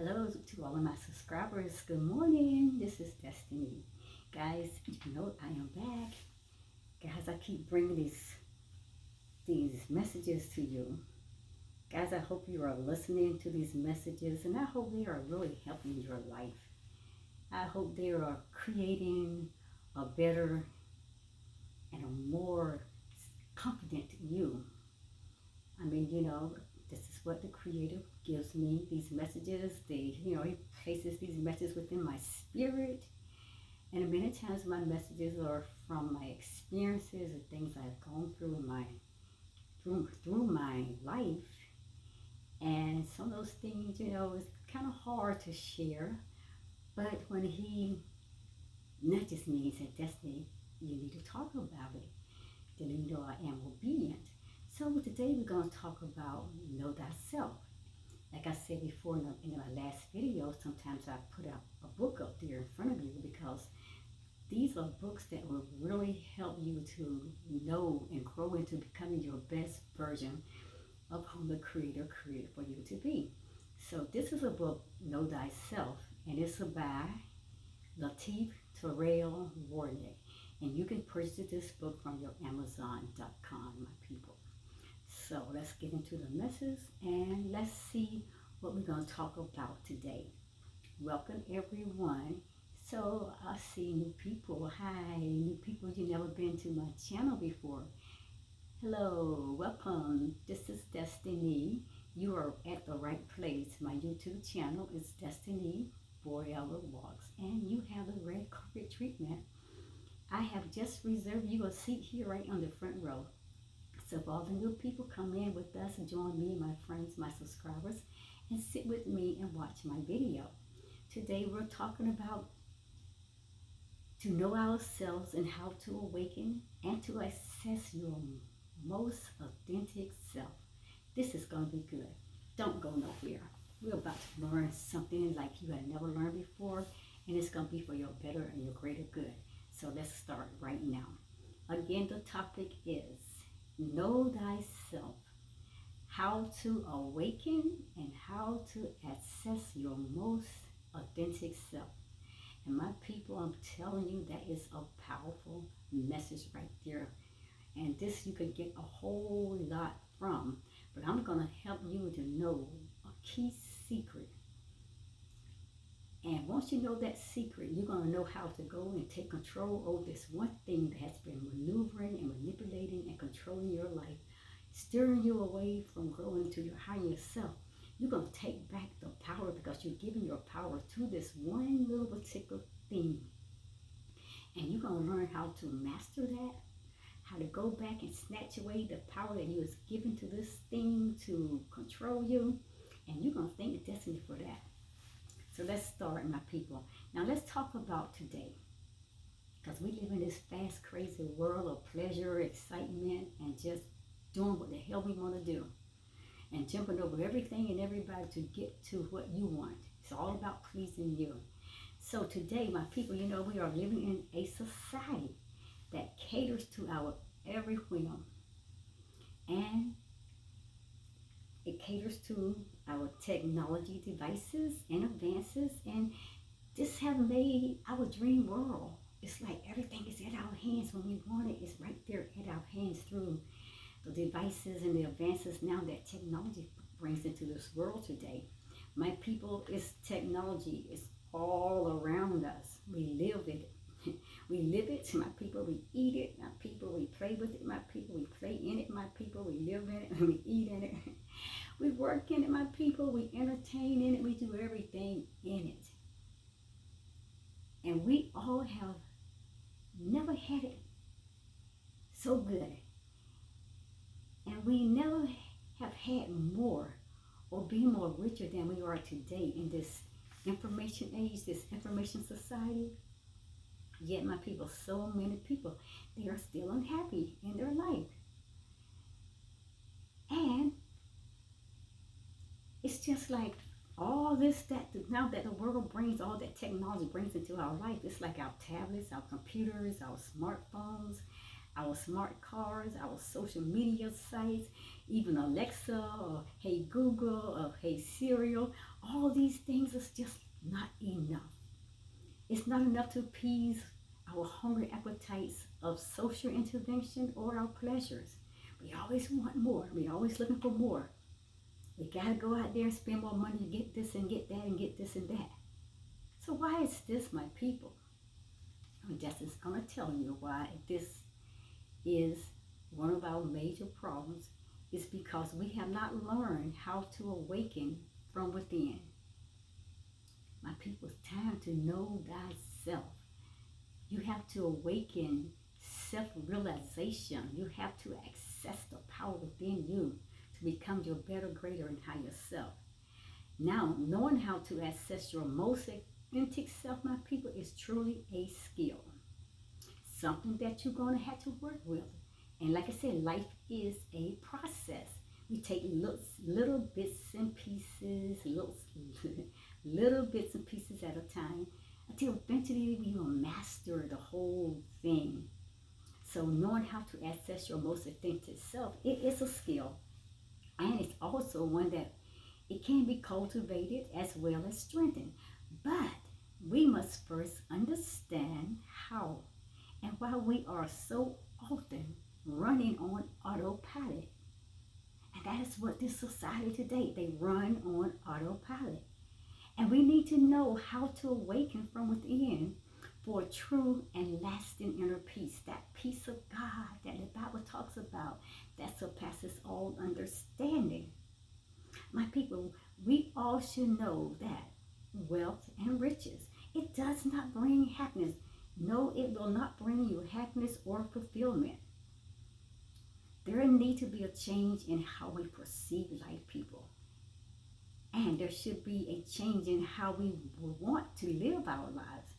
Hello to all of my subscribers. Good morning. This is Destiny. Guys, you know I am back. Guys, I keep bringing these messages to you. Guys, I hope you are listening to these messages and I hope they are really helping your life. I hope they are creating a better and a more confident you. I mean, this is what the Creator gives me, these messages. He places these messages within my spirit. And many times my messages are from my experiences and things I've gone through in through my life. And some of those things, it's kind of hard to share. But when he nudges me and said, Destiny, you need to talk about it. Then I am obedient. So today we're going to talk about know thyself. Like I said before in my last video, sometimes I put out a book up there in front of you because these are books that will really help you to know and grow into becoming your best version of who the Creator created for you to be. So this is a book, Know Thyself, and it's by Latif Terrell Warnick. And you can purchase this book from your Amazon.com, my people. So let's get into the message and let's see what we're going to talk about today. Welcome everyone. So I see new people. Hi, new people, you never been to my channel before. Hello, welcome. This is Destiny. You are at the right place. My YouTube channel is Destiny Forever Walks, and you have the red carpet treatment. I have just reserved you a seat here right on the front row. So if all the new people come in with us, join me and my friends, my subscribers, and sit with me and watch my video. Today we're talking about to know ourselves and how to awaken and to assess your most authentic self. This is going to be good. Don't go nowhere. We're about to learn something like you had never learned before, and it's going to be for your better and your greater good. So let's start right now. Again, the topic is know thyself, how to awaken and how to access your most authentic self. And my people, I'm telling you, that is a powerful message right there. And this you could get a whole lot from. But I'm going to help you to know a key secret. And once you know that secret, you're going to know how to go and take control over this one thing that has been maneuvering and manipulating and controlling your life, steering you away from growing to your higher self. You're going to take back the power because you're giving your power to this one little particular thing. And you're going to learn how to master that, how to go back and snatch away the power that you was given to this thing to control you. And you're going to thank Destiny for that. So let's start, my people. Now let's talk about today. Because we live in this fast, crazy world of pleasure, excitement, and just doing what the hell we want to do. And jumping over everything and everybody to get to what you want. It's all about pleasing you. So today, my people, we are living in a society that caters to our every whim. And it caters to our technology devices and advances. And this have made our dream world. It's like everything is at our hands when we want it. It's right there at our hands through the devices and the advances now that technology brings into this world today. My people, it's technology. It's all around us. We live it. We live it, my people. We eat it, my people. We play with it, my people. We play in it, my people. We live in it and we eat in it. We work in it, my people. We entertain in it. We do everything in it. And we all have never had it so good. And we never have had more or been more richer than we are today in this information age, this information society. Yet, my people, so many people, they are still unhappy in their life. And it's just like all this, now that the world brings, all that technology brings into our life, it's like our tablets, our computers, our smartphones, our smart cars, our social media sites, even Alexa or Hey Google or Hey Serial. All these things is just not enough. It's not enough to appease our hungry appetites of social intervention or our pleasures. We always want more. We always looking for more. We gotta go out there and spend more money to get this and get that and get this and that. So why is this, my people? I'm just gonna tell you why this is one of our major problems. Is because we have not learned how to awaken from within. My people, it's time to know thyself. You have to awaken self-realization. You have to access the power within you to become your better, greater, and higher self. Now, knowing how to access your most authentic self, my people, is truly a skill. Something that you're going to have to work with. And like I said, life is a process. We take little bits and pieces, little bits and pieces at a time, until eventually we will master the whole thing. So knowing how to access your most authentic self, it is a skill. And it's also one that it can be cultivated as well as strengthened. But we must first understand how and why we are so often running on autopilot. And that is what this society today, they run on autopilot. And we need to know how to awaken from within for a true and lasting inner peace. That peace of God that the Bible talks about that surpasses all understanding. My people, we all should know that wealth and riches, it does not bring happiness. No, it will not bring you happiness or fulfillment. There needs to be a change in how we perceive life, people. And there should be a change in how we want to live our lives.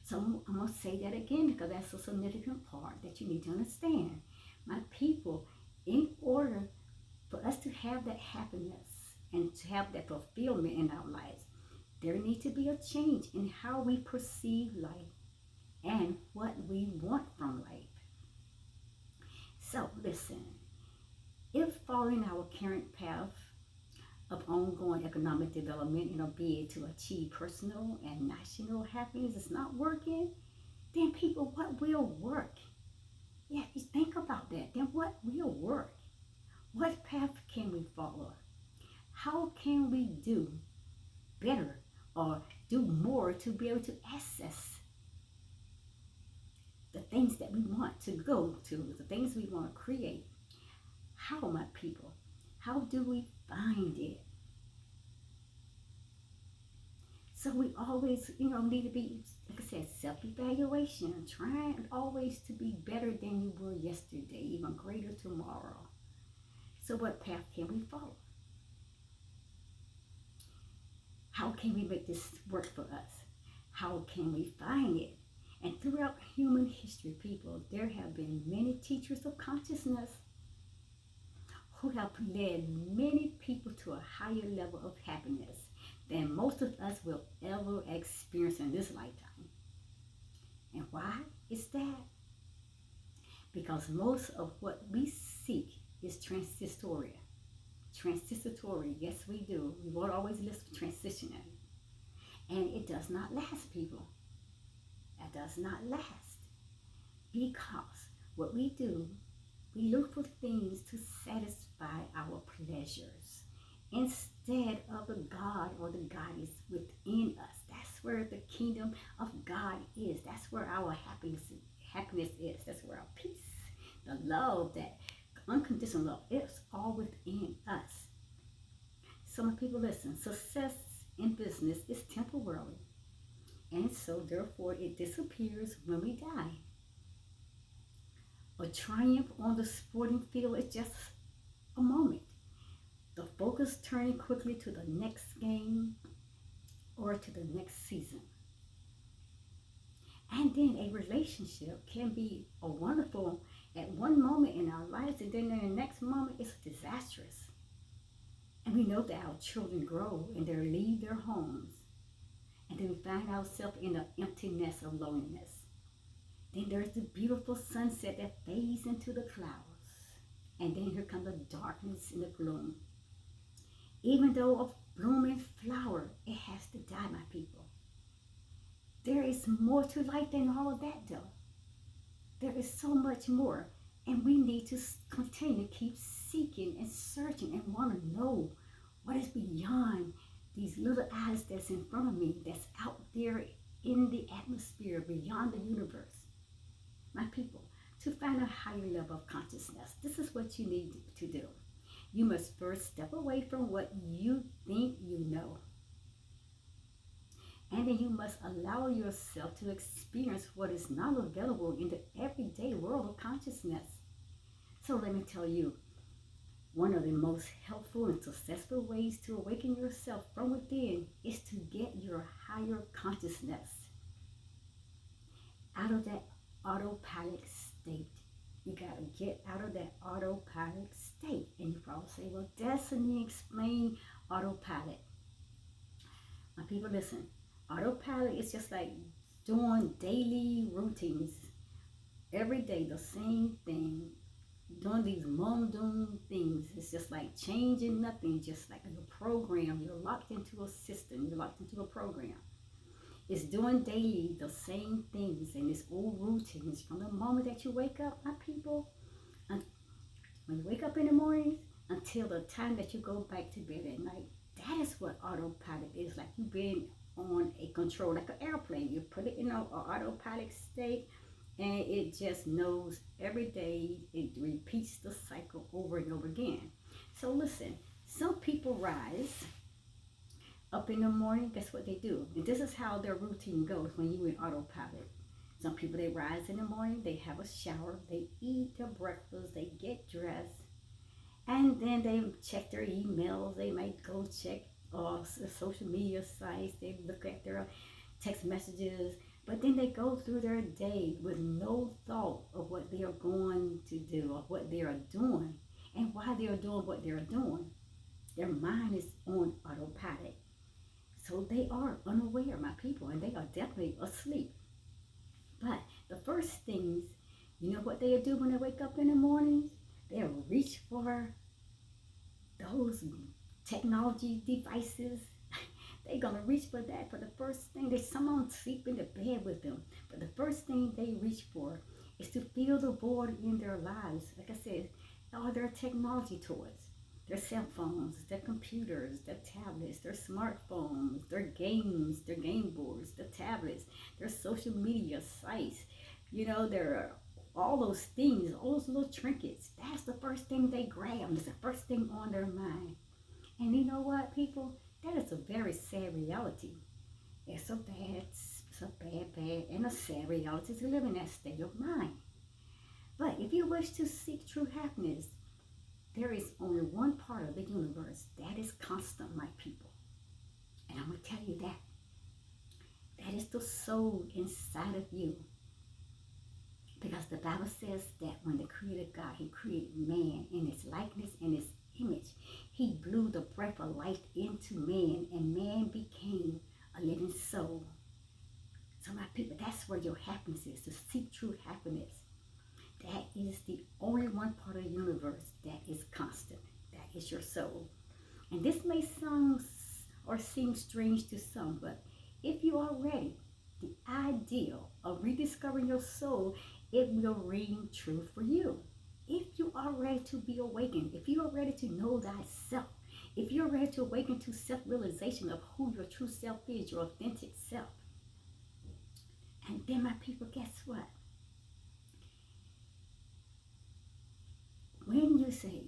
So I'm going to say that again because that's a significant part that you need to understand. My people, in order for us to have that happiness and to have that fulfillment in our lives, there needs to be a change in how we perceive life and what we want from life. So listen, if following our current path of ongoing economic development in a bid to achieve personal and national happiness is not working, then people, what will work? Yeah, you think about that. Then what will work? What path can we follow? How can we do better or do more to be able to access the things that we want to go to, the things we want to create? How, my people? How do we find it? So we always, need to be, like I said, self-evaluation, trying always to be better than you were yesterday, even greater tomorrow. So what path can we follow? How can we make this work for us? How can we find it? And throughout human history, people, there have been many teachers of consciousness who have led many people to a higher level of happiness than most of us will ever experience in this lifetime. And why is that? Because most of what we seek is transitory. Transitory, yes we do. We won't always listen for transitioning. And it does not last, people. It does not last. Because what we do, we look for things to satisfy our pleasures instead of the God or the goddess within us. That's where the kingdom of God is. That's where our happiness is. That's where our peace, the love, that unconditional love, it's all within us. So my people, listen, success in business is temporary. And so therefore it disappears when we die. A triumph on the sporting field is just a moment. The focus turning quickly to the next game or to the next season. And then a relationship can be a wonderful at one moment in our lives, and then in the next moment it's disastrous. And we know that our children grow and they leave their homes. And then we find ourselves in an emptiness of loneliness. Then there's the beautiful sunset that fades into the clouds. And then here comes the darkness and the gloom. Even though a blooming flower, it has to die, my people. There is more to life than all of that, though. There is so much more. And we need to continue to keep seeking and searching and want to know what is beyond these little eyes that's in front of me, that's out there in the atmosphere, beyond the universe. My people, to find a higher level of consciousness, this is what you need to do. You must first step away from what you think you know. And then you must allow yourself to experience what is not available in the everyday world of consciousness. So let me tell you, one of the most helpful and successful ways to awaken yourself from within is to get your higher consciousness out of that autopilot state. You got to get out of that autopilot state. And you probably say, well, Destiny, explain autopilot. My people, listen. Autopilot is just like doing daily routines. Every day, the same thing. Doing these mundane things. It's just like changing nothing. Just like a program. You're locked into a system. You're locked into a program. It's doing daily the same things and it's old routines from the moment that you wake up, my people. When you wake up in the morning until the time that you go back to bed at night. That is what autopilot is. Like you've been on a control, like an airplane. You put it in an autopilot state and it just knows every day. It repeats the cycle over and over again. So listen, some people rise up in the morning. Guess what they do? And this is how their routine goes when you in autopilot. Some people, they rise in the morning, they have a shower, they eat their breakfast, they get dressed, and then they check their emails. They might go check social media sites. They look at their text messages, but then they go through their day with no thought of what they are going to do or what they are doing and why they are doing what they are doing. Their mind is on autopilot. So they are unaware, my people, and they are definitely asleep. But the first things, you know what they'll do when they wake up in the mornings? They'll reach for those technology devices. They're going to reach for that for the first thing. There's someone sleep in the bed with them. But the first thing they reach for is to fill the void in their lives. Like I said, all their technology toys. Their cell phones, their computers, their tablets, their smartphones, their games, their game boards, their tablets, their social media sites, their all those things, all those little trinkets. That's the first thing they grab. It's the first thing on their mind. And you know what, people? That is a very sad reality. It's a bad, and a sad reality to live in that state of mind. But if you wish to seek true happiness, there is only one part of the universe that is constant, my people. And I'm going to tell you that. That is the soul inside of you. Because the Bible says that when the Creator God, He created man in His likeness and His image. He blew the breath of life into man, and man became a living soul. So my people, that's where your happiness is, to seek true happiness. That is the only one part of the universe that is constant. That is your soul. And this may sound or seem strange to some, but if you are ready, the ideal of rediscovering your soul, it will ring true for you. If you are ready to be awakened, if you are ready to know thyself, if you're ready to awaken to self-realization of who your true self is, your authentic self. And then my people, guess what? When you say,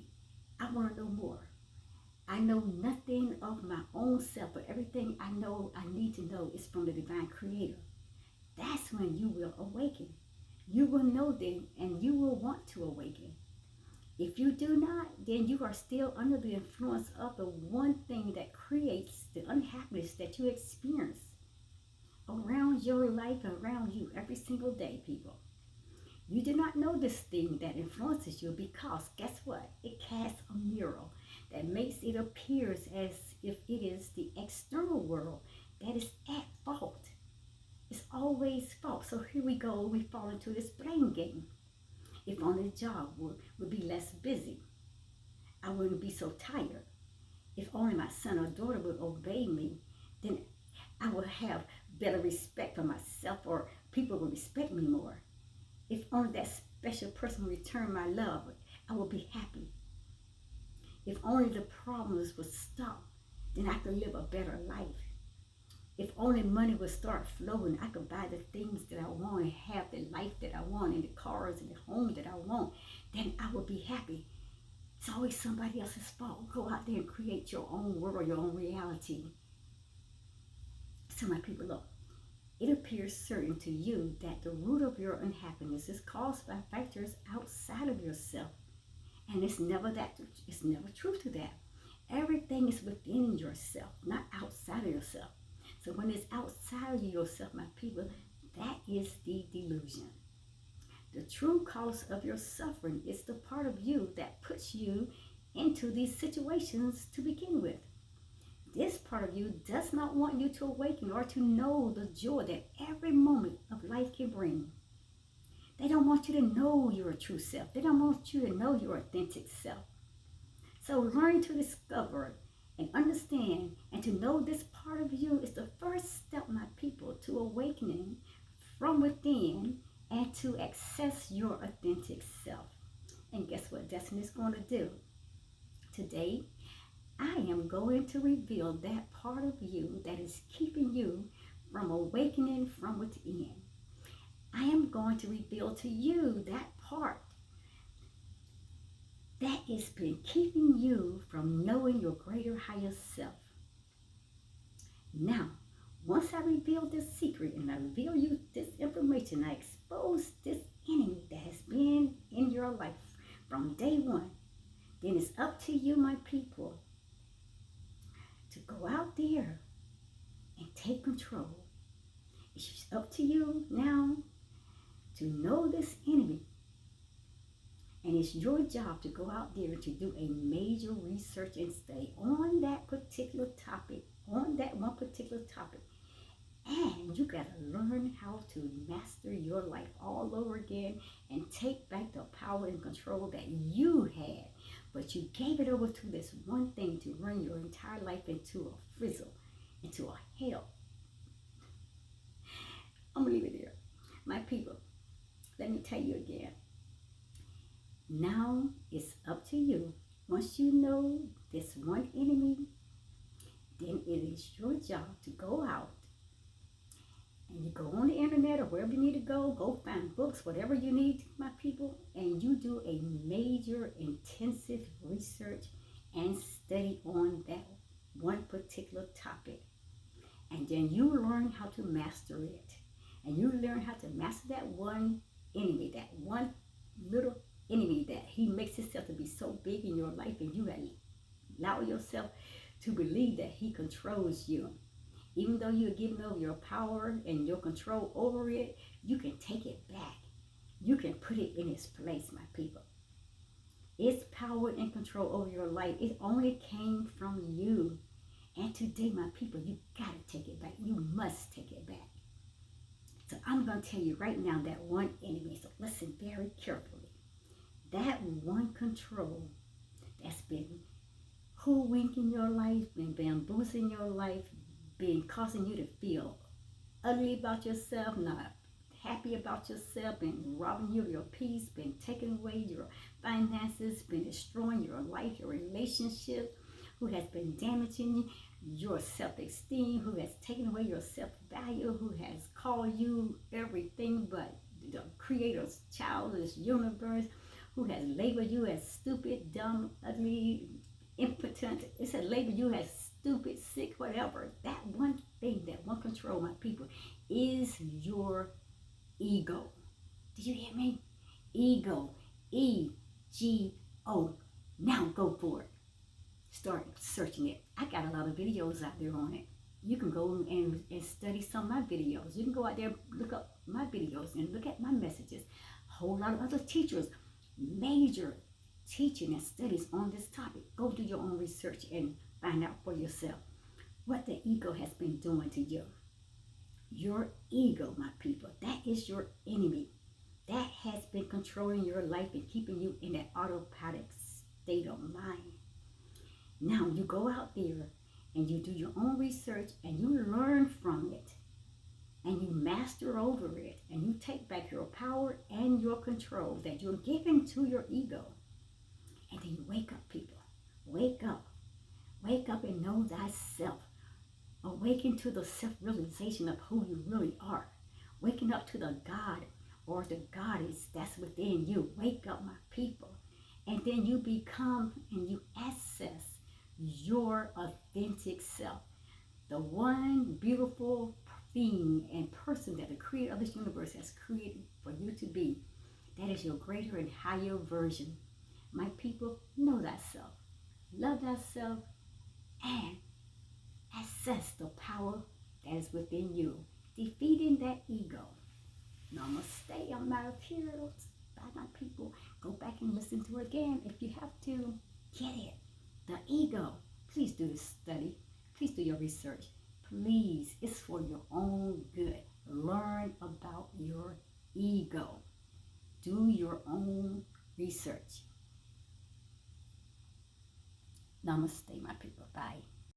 I want to know more, I know nothing of my own self, but everything I know I need to know is from the divine creator. That's when you will awaken. You will know then, and you will want to awaken. If you do not, then you are still under the influence of the one thing that creates the unhappiness that you experience around your life and around you every single day, people. You do not know this thing that influences you because, guess what? It casts a mirror that makes it appear as if it is the external world that is at fault. It's always fault. fault. So here we go, we fall into this blame game. If only the job would be less busy, I wouldn't be so tired. If only my son or daughter would obey me, then I would have better respect for myself, or people would respect me more. If only that special person would return my love, I would be happy. If only the problems would stop, then I could live a better life. If only money would start flowing, I could buy the things that I want and have the life that I want and the cars and the home that I want, then I would be happy. It's always somebody else's fault. Go out there and create your own world, your own reality. So my people, look, it appears certain to you that the root of your unhappiness is caused by factors outside of yourself. And it's never truth to that. Everything is within yourself, not outside of yourself. So when it's outside of yourself, my people, that is the delusion. The true cause of your suffering is the part of you that puts you into these situations to begin with. This part of you does not want you to awaken or to know the joy that every moment of life can bring. They don't want you to know your true self. They don't want you to know your authentic self. So learn to discover and understand and to know this part of you is the first step, my people, to awakening from within and to access your authentic self. And guess what Destiny is going to do? Today, I am going to reveal that part of you that is keeping you from awakening from within. I am going to reveal to you that part that has been keeping you from knowing your greater higher self. Now, once I reveal this secret and I reveal you this information, I expose this enemy that has been in your life from day one, then it's up to you, my people, to go out there and take control. It's up to you now to know this enemy. And it's your job to go out there to do a major research and study on that particular topic, on that one particular topic. And you got to learn how to master your life all over again and take back the power and control that you had. But you gave it over to this one thing to run your entire life into a frizzle, into a hell. I'm going to leave it there. My people, let me tell you again. Now it's up to you. Once you know this one enemy, then it is your job to go out and you go on the internet or wherever you need to go find books, whatever you need, my people, and you do a major intensive research and study on that one particular topic. And then you learn how to master it. And you learn how to master that one enemy, that one little enemy that he makes himself to be so big in your life, and you allow yourself to believe that he controls you. Even though you're giving over your power and your control over it, you can take it back. You can put it in its place, my people. Its power and control over your life, it only came from you. And today, my people, you got to take it back. You must take it back. So I'm going to tell you right now that one enemy. So listen very carefully. That one control that's been hoodwinking your life, been bamboozling your life, been causing you to feel ugly about yourself, not happy about yourself, been robbing you of your peace, been taking away your finances, been destroying your life, your relationship, who has been damaging your self-esteem, who has taken away your self-value, who has called you everything but the creator's child of this universe, who has labeled you as stupid, dumb, ugly, impotent. It said label you as stupid, sick, whatever. That one thing, that one control, my people, is your ego. Did you hear me? Ego. E-G-O. Now go for it. Start searching it. I got a lot of videos out there on it. You can go and study some of my videos. You can go out there, look up my videos and look at my messages. A whole lot of other teachers, major teaching and studies on this topic. Go do your own research and find out for yourself what the ego has been doing to you. Your ego, my people, that is your enemy. That has been controlling your life and keeping you in that autopilot state of mind. Now you go out there and you do your own research and you learn from it and you master over it and you take back your power and your control that you're giving to your ego. And then you wake up, people. Wake up. Wake up and know thyself. Awaken to the self-realization of who you really are. Waking up to the God or the goddess that's within you. Wake up, my people. And then you become and you access your authentic self. The one beautiful being and person that the creator of this universe has created for you to be. That is your greater and higher version. My people, know thyself. Love thyself and access the power that is within you. Defeating that ego. Namaste. I'm out of here. Bye, my people. Go back and listen to it again if you have to. Get it. The ego. Please do this study. Please do your research. Please. It's for your own good. Learn about your ego. Do your own research. Namaste, my people. Bye.